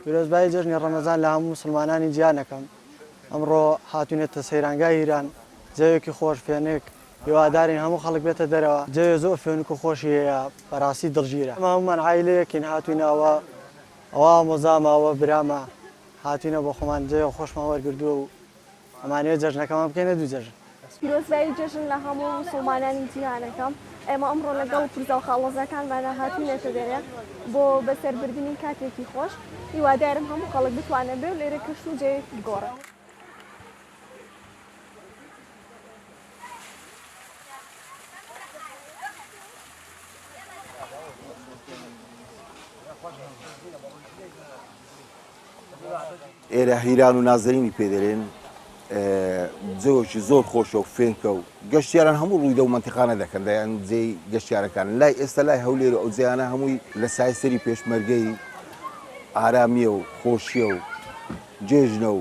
پیرۆزبایی جژنی ڕەمەزان لە هەموو مسلمانانی جیهانەکەم. ئەمڕۆ هاتوونێتە سەیرانگای ئیران، جەوێکی خۆشفێنێک هیوادارین هەموو خەڵک بێتە دەرەوە. جەوێ زۆر فێنک و خۆشی هەیە، بەڕاستی دڵگیرە. ئەمە هەمومان عایلەیەکین هاتوینەوە، ئەوە مۆزامەوە برامە، هاتوینە بۆ خۆمان جەوێ خۆشمان وەرگردووە و ئەمانەیە جەژنەکەمان بکەینە دوو جەژن. پیرۆزبایی جژن لە هەموو مسلمانانی جیهانەکەم. ئێمە ئەمڕۆ لەگەڵ پرزە و خاڵۆزەکانمانە هاتوونێتە دەرێ بۆ بەسەربردنی کاتێکی خۆش. هیوادارم هەموو خەڵک بتوانێت بێ و لێرە کەشت و جەیەکی بگۆڕێ. ئێرە هیران و نازەرینی پێدەرێن، جەوەکی زۆر خۆشە و فێنکە و گەشتیاران هەموو ڕوویدە و منتیقانە دەکەن دەیان جێی گەشتیارەکان. لای ئێستا لای هەولێر ئەو جیانە هەمووی لە سایسەری پێشمەرگەی ئارامیە و خۆشیە و جێژنە و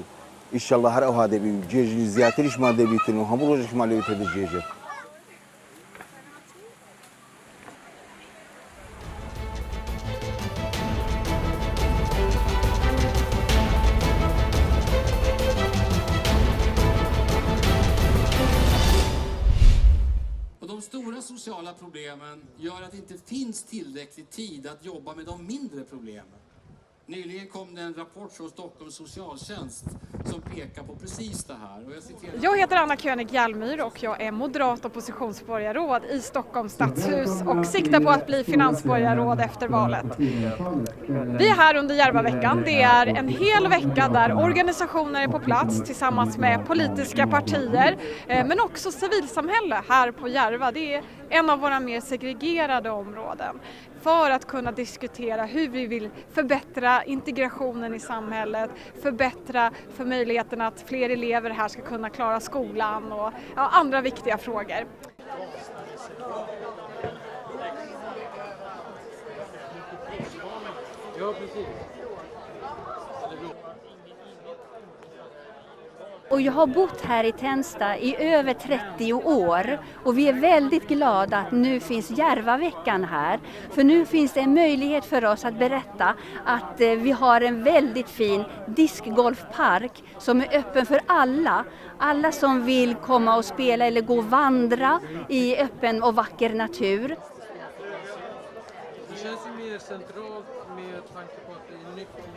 ئیشەڵڵا هەر ئەوها دەبی و جێژنی زیاتریشمان دەبیتن و هەموو ڕۆژێکمان لەوێتە دەجێژێت. De stora sociala problemen gör att det inte finns tillräcklig tid att jobba med de mindre problemen. Nyligen kom det en rapport från Stockholms socialtjänst som pekar på precis det här. Och jag heter Anna König Hjalmyr och jag är moderat oppositionsborgarråd i Stockholms stadshus och siktar på att bli finansborgarråd efter valet. Vi är här under Järvaveckan. Det är en hel vecka där organisationer är på plats tillsammans med politiska partier men också civilsamhälle här på Järva. Det är en av våra mer segregerade områden. För att kunna diskutera hur vi vill förbättra integrationen i samhället, förbättra för möjligheten att fler elever här ska kunna klara skolan och andra viktiga frågor. Ja, precis. Och jag har bott här i Tensta i över 30 år och vi är väldigt glada att nu finns Järvaveckan här. För nu finns det en möjlighet för oss att berätta att vi har en väldigt fin diskgolfpark som är öppen för alla. Alla som vill komma och spela eller gå och vandra i öppen och vacker natur. Det känns ju mer centralt med tanke på att det är nyckeln.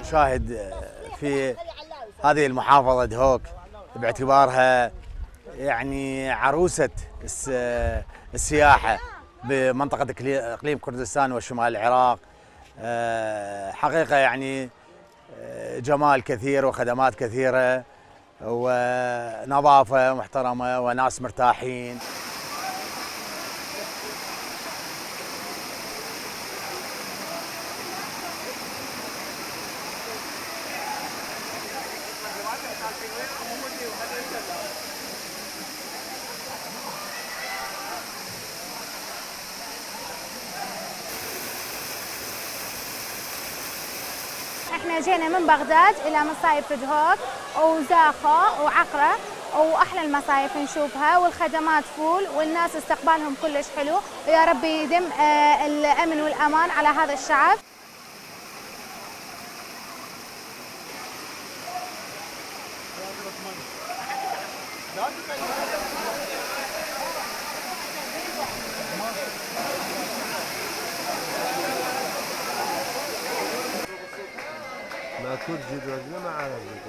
نشاهد في هذه المحافظة دهوك باعتبارها يعني عروسة السياحة بمنطقة إقليم كردستان وشمال العراق. حقيقة يعني جمال كثير وخدمات كثيرة ونظافة محترمة وناس مرتاحين. احنا جينا من بغداد الى مصايف دهوك وزاخة وعقرة واحلى المصايف نشوفها والخدمات فول والناس استقبالهم كلش حلو ويا رب يدم الامن والامان على هذا الشعب. لا ترجي الرجل مع رجلك.